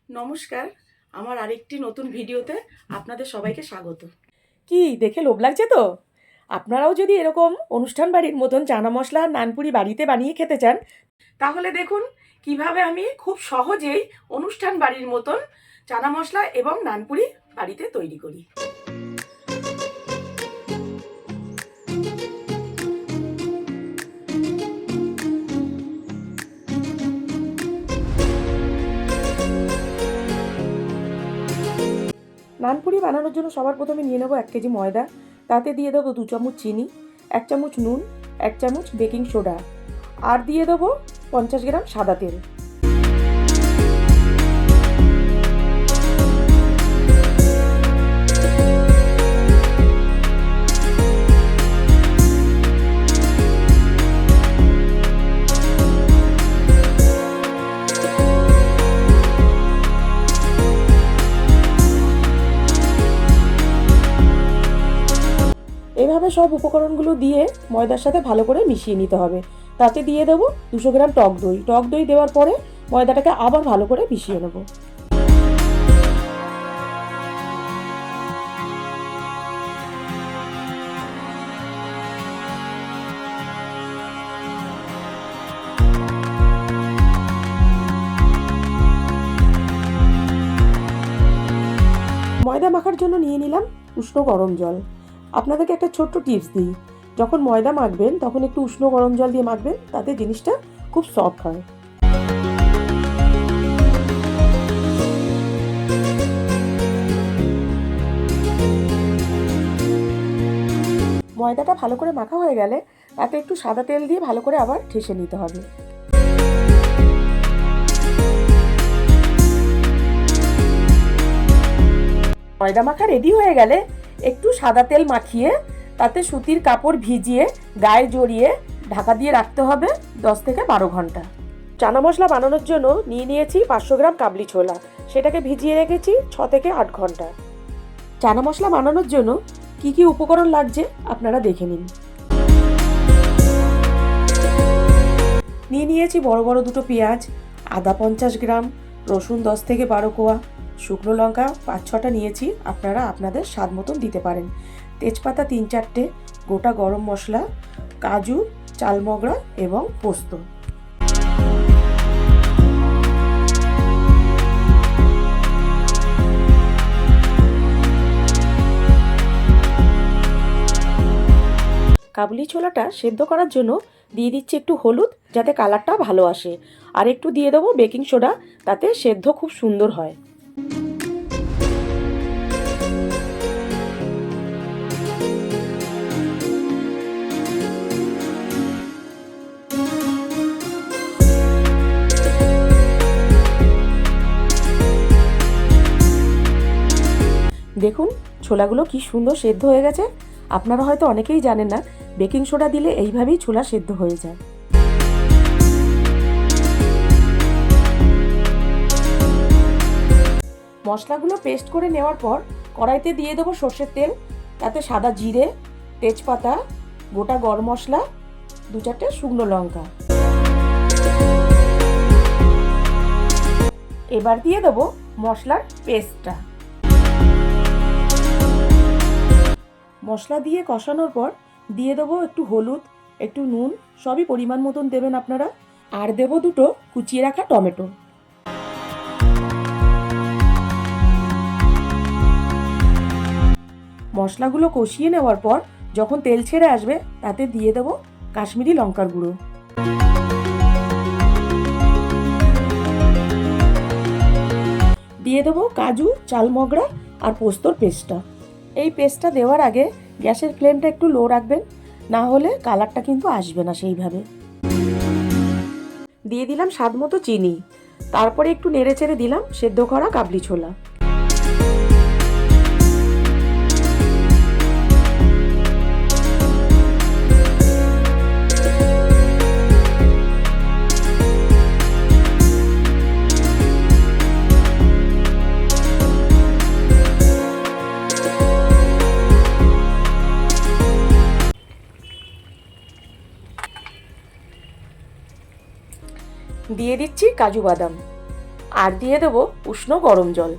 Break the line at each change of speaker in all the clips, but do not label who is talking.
নমস্কার, আমার আরেকটি নতুন ভিডিওতে আপনাদের সবাইকে স্বাগত। কি দেখে লোভ লাগছে তো? আপনারাও যদি এরকম অনুষ্ঠান বাড়ির মতন চানা মশলা আর নানপুরি বাড়িতে বানিয়ে খেতে চান, তাহলে দেখুন কিভাবে আমি খুব সহজেই অনুষ্ঠান বাড়ির মতন চানা মশলা এবং নানপুরি বাড়িতে তৈরি করি। নানপুরি বানানোর জন্য সবার প্রথমে নিয়ে নেবো 1 কেজি ময়দা, তাতে দিয়ে দেবো 2 চামচ চিনি, 1 চামচ নুন, 1 চামচ বেকিং সোডা, আর দিয়ে দেবো 50 গ্রাম সাদা তেল। এভাবে সব উপকরণগুলো দিয়ে ময়দার সাথে ভালো করে মিশিয়ে নিতে হবে। তাতে দিয়ে দেবো 200 গ্রাম টক দই। টক দই দেওয়ার পরে ময়দাটাকে আবার ভালো করে মিশিয়ে নেব। ময়দা মাখার জন্য নিয়ে নিলাম উষ্ণ গরম জল। আপনাদেরকে একটা ছোট্ট টিপস দিই, যখন ময়দা মাখবেন তখন একটু উষ্ণ গরম জল দিয়ে মাখবেন, তাতে জিনিসটা খুব সফট হয়। ময়দাটা ভালো করে মাখা হয়ে গেলে তাতে একটু সাদা তেল দিয়ে ভালো করে আবার ঠেসে নিতে হবে। ময়দা মাখা রেডি হয়ে গেলে একটু সাদা তেল মাখিয়ে তাতে সুতির কাপড় ভিজিয়ে গায়ে জড়িয়ে ঢাকা দিয়ে রাখতে হবে 10 থেকে 12 ঘন্টা। চানা মশলা বানানোর জন্য নিয়ে নিয়েছি 500 গ্রাম কাবলি ছোলা, সেটাকে ভিজিয়ে রেখেছি 6 থেকে 8 ঘন্টা। চানা মশলা বানানোর জন্য কি কি উপকরণ লাগছে আপনারা দেখে নিন। নিয়ে নিয়েছি বড় বড় দুটো পেঁয়াজ, আদা 50 গ্রাম, রসুন 10 থেকে 12 কোয়া, শুকনো লঙ্কা 5-6টা নিয়েছি, আপনারা আপনাদের স্বাদ মতন দিতে পারেন, তেজপাতা 3-4টে, গোটা গরম মশলা, কাজু, চালমগড়া এবং পোস্ত। কাবলি ছোলাটা সেদ্ধ করার জন্য দিয়ে দিচ্ছি একটু হলুদ, যাতে কালারটা ভালো আসে, আর একটু দিয়ে দেবো বেকিং সোডা, তাতে সেদ্ধ খুব সুন্দর হয়। দেখুন ছোলাগুলো কি সুন্দর সেদ্ধ হয়ে গেছে। আপনারা হয়তো অনেকেই জানেন না, বেকিং সোডা দিলে এইভাবেই ছোলা সেদ্ধ হয়ে যায়। মশলাগুলো পেস্ট করে নেওয়ার পর কড়াইতে দিয়ে দেবো সর্ষের তেল, তাতে সাদা জিরে, তেজপাতা, গোটা গরম মশলা, 2-4টে শুকনো লঙ্কা। এবার দিয়ে দেবো মশলার পেস্টটা। মশলা দিয়ে কষানোর পর দিয়ে দেবো একটু হলুদ, একটু নুন, সবই পরিমাণ মতন দেবেন আপনারা, আর দেবো 2টো কুচিয়ে রাখা টমেটো। মশলাগুলো কষিয়ে নেওয়ার পর যখন তেল ছেড়ে আসবে তাতে দিয়ে দেবো কাশ্মীরি লঙ্কার গুঁড়ো। দিয়ে দেবো কাজু, চালমগড়া আর পোস্তর পেস্টটা। এই পেস্টটা দেওয়ার আগে গ্যাসের ফ্লেমটা একটু লো রাখবেন, না হলে কালারটা কিন্তু আসবে না সেইভাবে। দিয়ে দিলাম স্বাদ মতো চিনি, তারপরে একটু নেড়ে চেড়ে দিলাম সেদ্ধ করা কাবলি ছোলা। দিয়ে দিচ্ছি কাজু বাদাম। আর দিয়ে দেবো উষ্ণ গরম জল।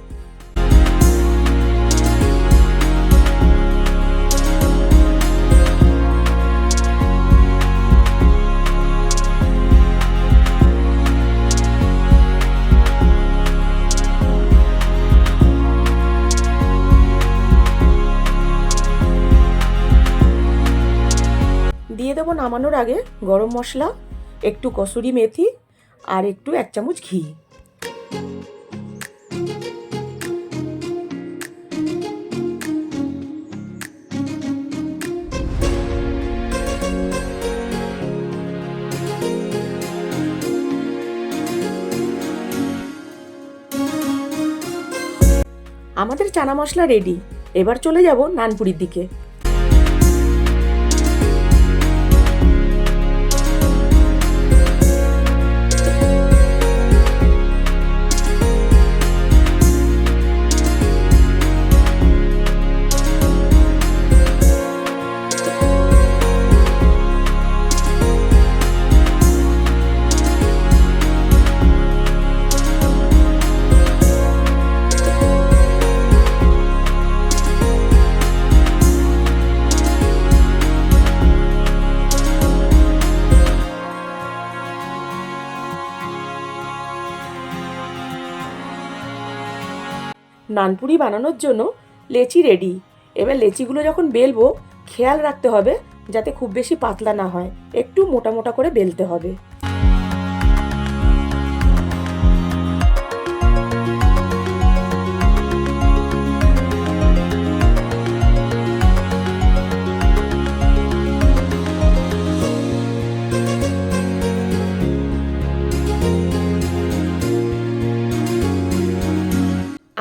দিয়ে দেবো নামানোর আগে গরম মশলা, একটু কসুরি মেথি আর একটু 1 চামচ ঘি। আমাদের চানা মশলা রেডি। এবার চলে যাব নানপুরির দিকে। নানপুরি বানানোর জন্য লেচি রেডি। এবার লেচিগুলো যখন বেলবো খেয়াল রাখতে হবে যাতে খুব বেশি পাতলা না হয়, একটু মোটা মোটা করে বেলতে হবে।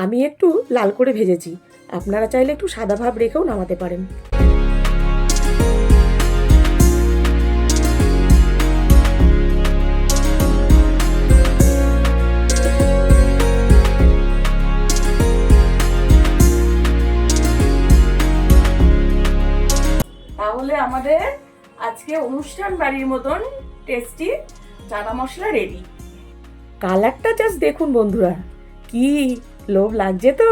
আমি একটু লাল করে ভেজেছি, আপনারা চাইলে একটু সাদা ভাব রেখেও নামাতে পারেন। তাহলে আমাদের আজকে অনুষ্ঠান বাড়ির মতন টেস্টি চানা মশলা রেডি। কালারটা জাস্ট দেখুন বন্ধুরা, কি লোভ লাগছে তো।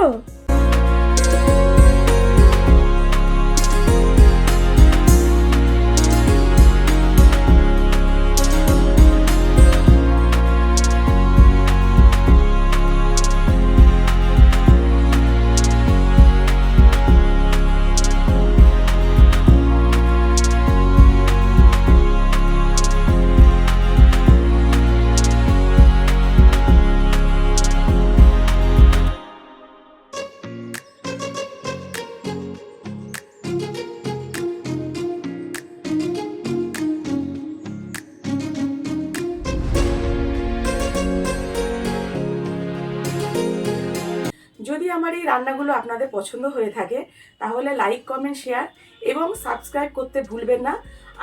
যদি আমার এই রান্নাগুলো আপনাদের পছন্দ হয়ে থাকে তাহলে লাইক, কমেন্ট, শেয়ার এবং সাবস্ক্রাইব করতে ভুলবেন না।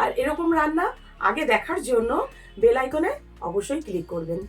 আর এরকম রান্না আগে দেখার জন্য বেল আইকনে অবশ্যই ক্লিক করবেন।